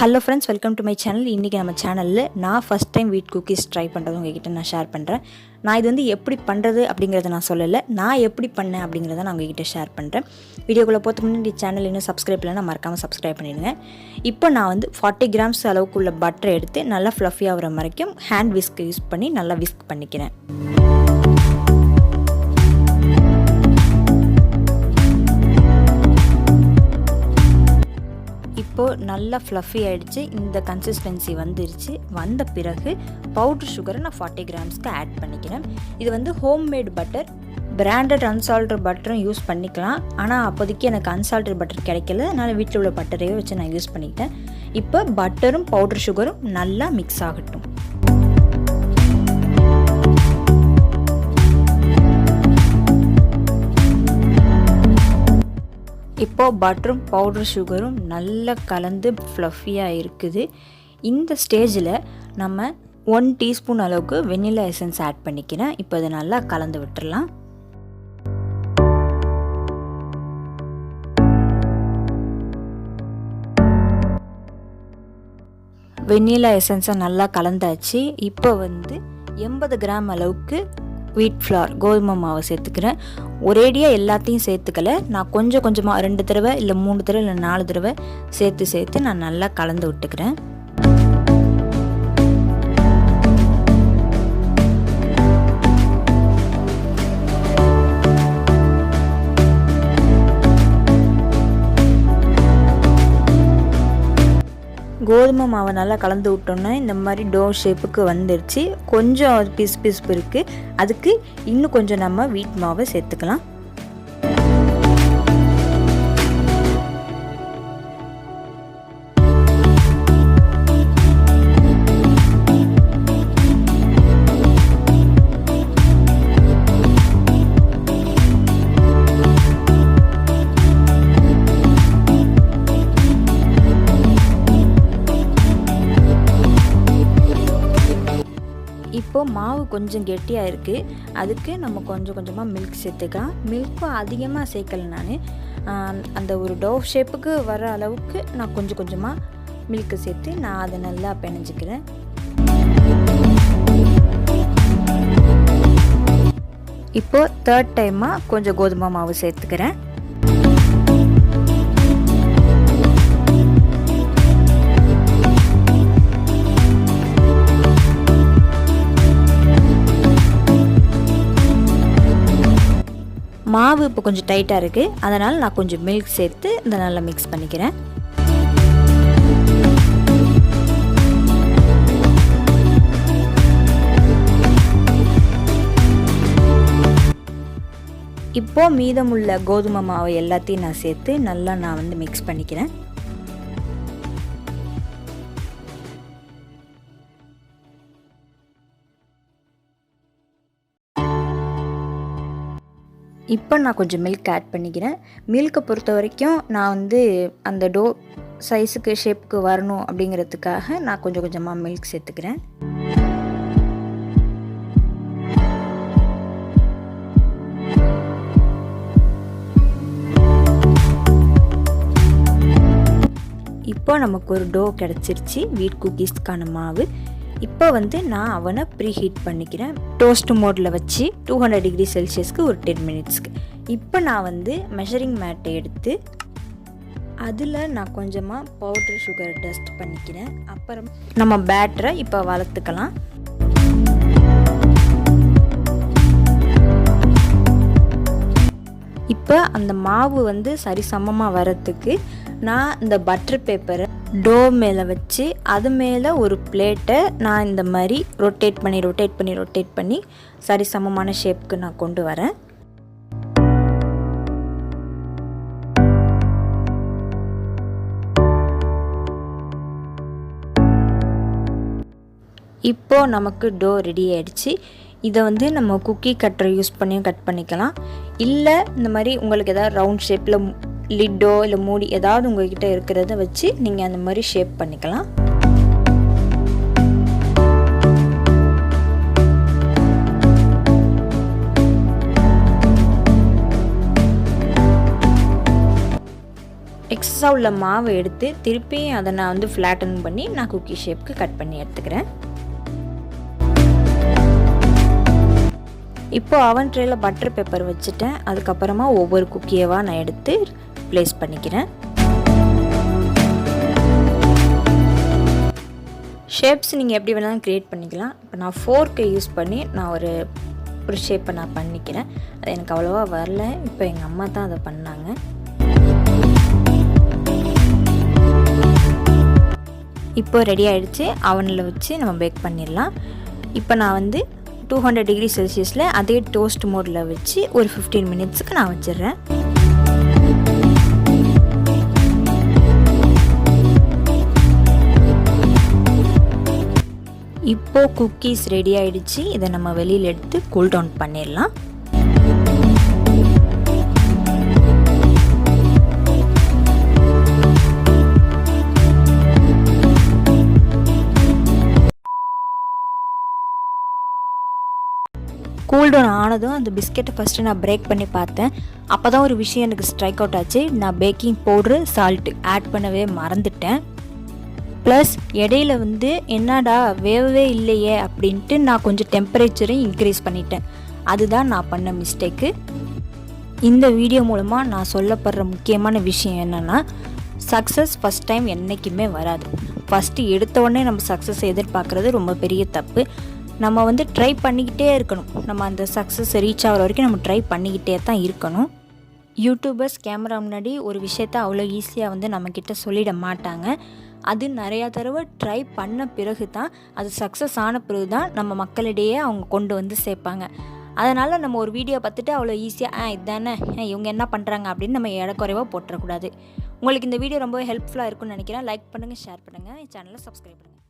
Hello friends, welcome to my channel. இன்றைக்கி நம்ம சேனலில் நான் ஃபஸ்ட் டைம் வீட் குக்கீஸ் ட்ரை பண்ணுறது உங்ககிட்ட நான் ஷேர் பண்ணுறேன். நான் இது எப்படி பண்ணுறது அப்படிங்கிறத நான் சொல்லலை, நான் எப்படி பண்ணேன் அப்படிங்கிறத நான் உங்ககிட்ட ஷேர் பண்ணுறேன். வீடியோக்குள்ளே போகிறதுக்கு முன்னாடி சேனல் இன்னும் சப்ஸ்கிரைப் இல்லைன்னா மறக்காமல் சப்ஸ்கிரைப் பண்ணிடுங்க. இப்போ நான் 40 கிராம்ஸ் அளவுக்குள்ள பட்டரை எடுத்து நல்லா ஃப்ளஃபி ஆகிற வரைக்கும் ஹேண்ட் விஸ்க் யூஸ் பண்ணி நல்லா விஸ்க் பண்ணிக்கிறேன். இப்போது நல்லா ஃப்ளஃபி ஆகிடுச்சு. இந்த கன்சிஸ்டன்சி வந்துருச்சு. வந்த பிறகு பவுட்ரு சுகரை நான் 40 கிராம்ஸ்க்கு ஆட் பண்ணிக்கிறேன். இது ஹோம்மேட் பட்டர், பிராண்டட் அன்சால்டட் பட்டரும் யூஸ் பண்ணிக்கலாம். ஆனால் அப்போதைக்கு எனக்கு அன்சால்டட் பட்டர் கிடைக்கல, அதனால் வீட்டில் உள்ள பட்டரையே வச்சு நான் யூஸ் பண்ணிக்கிட்டேன். இப்போ பட்டரும் பவுட்ரு சுகரும் நல்லா மிக்ஸ் ஆகட்டும். இப்போது பட்டரும் பவுடர் சுகரும் நல்லா கலந்து ஃப்ளஃபியாக இருக்குது. இந்த ஸ்டேஜில் நம்ம 1 டீஸ்பூன் அளவுக்கு வெண்ணிலா எசன்ஸ் ஆட் பண்ணிக்கிறேன். இப்போ அதை நல்லா கலந்து விட்டுடலாம். வெண்ணிலா எசன்ஸை நல்லா கலந்தாச்சு. இப்போ 80 கிராம் அளவுக்கு வீட் ஃப்ளார், கோதுமை மாவை சேர்த்துக்கிறேன். ஒரேடியாக எல்லாத்தையும் சேர்த்துக்கல, நான் கொஞ்சம் கொஞ்சமாக 2 தடவை இல்லை 3 தடவை இல்லை 4 தடவை சேர்த்து நான் நல்லா கலந்து விட்டுக்கிறேன். கோதுமை மாவை நல்லா கலந்து விட்டோன்னா இந்த மாதிரி டோ ஷேப்புக்கு வந்துடுச்சு. கொஞ்சம் பிசுபிசுப்பு இருக்குது, அதுக்கு இன்னும் கொஞ்சம் நம்ம வீட் மாவை சேர்த்துக்கலாம். இப்போது மாவு கொஞ்சம் கெட்டியாக இருக்குது, அதுக்கு நம்ம கொஞ்சம் கொஞ்சமாக மில்க் சேர்த்துக்கலாம். மில்க்கும் அதிகமாக சேர்க்கலை, நான் அந்த ஒரு டோவ் ஷேப்புக்கு வர அளவுக்கு நான் கொஞ்சம் கொஞ்சமாக மில்க்கு சேர்த்து நான் அதை நல்லா பிணைஞ்சிக்கிறேன். இப்போது 3rd டைமாக கொஞ்சம் கோதுமை மாவு சேர்த்துக்கிறேன். மாவு இப்போ கொஞ்சம் டைட்டாக இருக்குது, அதனால் நான் கொஞ்சம் மில்க் சேர்த்து இதை நல்லா மிக்ஸ் பண்ணிக்கிறேன். இப்போது மீதமுள்ள கோதுமை மாவு எல்லாத்தையும் நான் சேர்த்து நல்லா நான் மிக்ஸ் பண்ணிக்கிறேன். இப்போ நான் கொஞ்சம் மில்க் ஆட் பண்ணிக்கிறேன். மில்க்கை பொறுத்த வரைக்கும் நான் அந்த டோ சைஸுக்கு ஷேப்புக்கு வரணும் அப்படிங்கிறதுக்காக நான் கொஞ்சம் கொஞ்சமாக மில்க் சேர்த்துக்கிறேன். இப்போ நமக்கு ஒரு டோ கிடச்சிருச்சு, வீட் குக்கீஸ்க்கான மாவு. இப்போ நான் அவனை ப்ரீ ஹீட் பண்ணிக்கிறேன். டோஸ்ட் மோடில் வச்சு 200 டிகிரி செல்சியஸ்க்கு ஒரு 10 மினிட்ஸ்க்கு. இப்போ நான் மெஷரிங் மேட்டை எடுத்து அதில் நான் கொஞ்சமாக பவுட்ரு சுகர் டஸ்ட் பண்ணிக்கிறேன். அப்புறம் நம்ம பேட்டரை இப்போ வளர்த்துக்கலாம். இப்போ அந்த மாவு சரிசமமாக வரத்துக்கு நான் இந்த பட்டர் பேப்பரை டோ மேலே வச்சு அது மேலே ஒரு பிளேட்டை நான் இந்த மாதிரி ரொட்டேட் பண்ணி சரிசமமான ஷேப்புக்கு நான் கொண்டு வரேன். இப்போது நமக்கு டோ ரெடி ஆகிடுச்சு. இதை நம்ம குக்கி கட்டரை யூஸ் பண்ணியும் கட் பண்ணிக்கலாம். இல்லை இந்த மாதிரி உங்களுக்கு ஏதாவது ரவுண்ட் ஷேப்பில் லிட்டோ இல்லை மூடி ஏதாவது உங்கள்கிட்ட இருக்கிறத வச்சு நீங்கள் அந்த மாதிரி ஷேப் பண்ணிக்கலாம். எக்ஸஸாக உள்ள மாவை எடுத்து திருப்பி அதை நான் வந்து ஃப்ளாட்டன் பண்ணி நான் குக்கி ஷேப்புக்கு கட் பண்ணி எடுத்துக்கிறேன். இப்போ அவன் ட்ரேயில் பட்டர் பேப்பர் வச்சுட்டேன். அதுக்கப்புறமா ஒவ்வொரு குக்கியவாக நான் எடுத்து ப்ளேஸ் பண்ணிக்கிறேன். ஷேப்ஸ் நீங்கள் எப்படி வேணாலும் க்ரியேட் பண்ணிக்கலாம். இப்போ நான் ஃபோர்க்கை யூஸ் பண்ணி நான் ஒரு ஷேப்பை நான் பண்ணிக்கிறேன். அது எனக்கு அவ்வளோவா வரல. இப்போ எங்கள் அம்மா தான் அதை பண்ணாங்க. இப்போ ரெடி ஆகிடுச்சு. அவனில் வச்சு நம்ம பேக் பண்ணிடலாம். இப்போ நான் வந்து 200 டிகிரி செல்சியஸில் அதே டோஸ்ட் மோடில் வச்சு ஒரு 15 மினிட்ஸுக்கு நான் வச்சிடுறேன். இப்போது குக்கீஸ் ரெடி ஆகிடுச்சு. இதை நம்ம வெளியில் எடுத்து கூல் டவுன் பண்ணிடலாம். கூல் டவுன் ஆனதும் அந்த பிஸ்கெட்டை ஃபஸ்ட்டு நான் பிரேக் பண்ணி பார்த்தேன். அப்போ தான் ஒரு விஷயம் எனக்கு ஸ்ட்ரைக் அவுட் ஆச்சு. நான் பேக்கிங் பவுட்ரு சால்ட்டு ஆட் பண்ணவே மறந்துட்டேன். ப்ளஸ் இடையில வந்து என்னடா வேகவே இல்லையே அப்படின்ட்டு நான் கொஞ்சம் டெம்பரேச்சரையும் இன்க்ரீஸ் பண்ணிட்டேன். அதுதான் நான் பண்ண மிஸ்டேக்கு. இந்த வீடியோ மூலமாக நான் சொல்லப்படுற முக்கியமான விஷயம் என்னென்னா, சக்ஸஸ் ஃபஸ்ட் டைம் என்றைக்குமே வராது. ஃபஸ்ட்டு எடுத்த உடனே நம்ம சக்ஸஸ் எதிர்பார்க்குறது ரொம்ப பெரிய தப்பு. நம்ம வந்து ட்ரை பண்ணிக்கிட்டே இருக்கணும். நம்ம அந்த சக்ஸஸ் ரீச் ஆகிற வரைக்கும் நம்ம ட்ரை பண்ணிக்கிட்டே தான் இருக்கணும். யூடியூபர்ஸ் கேமரா முன்னாடி ஒரு விஷயத்த அவ்வளோ ஈஸியாக வந்து நம்மக்கிட்ட சொல்லிட மாட்டாங்க. அது நிறையா தடவை ட்ரை பண்ண பிறகு தான், அது சக்ஸஸ் ஆன பிறகு தான் நம்ம மக்களிடையே அவங்க கொண்டு வந்து சேர்ப்பாங்க. அதனால் நம்ம ஒரு வீடியோ பார்த்துட்டு அவ்வளோ ஈஸியாக இதுதானே இவங்க என்ன பண்ணுறாங்க அப்படின்னு நம்ம இடக்குறைவாக போட்டுறக்கூடாது. உங்களுக்கு இந்த வீடியோ ரொம்ப ஹெல்ப்ஃபுல்லாக இருக்கும்னு நினைக்கிறேன். லைக் பண்ணுங்கள், ஷேர் பண்ணுங்கள், சேனலை சப்ஸ்கிரைப் பண்ணுங்கள்.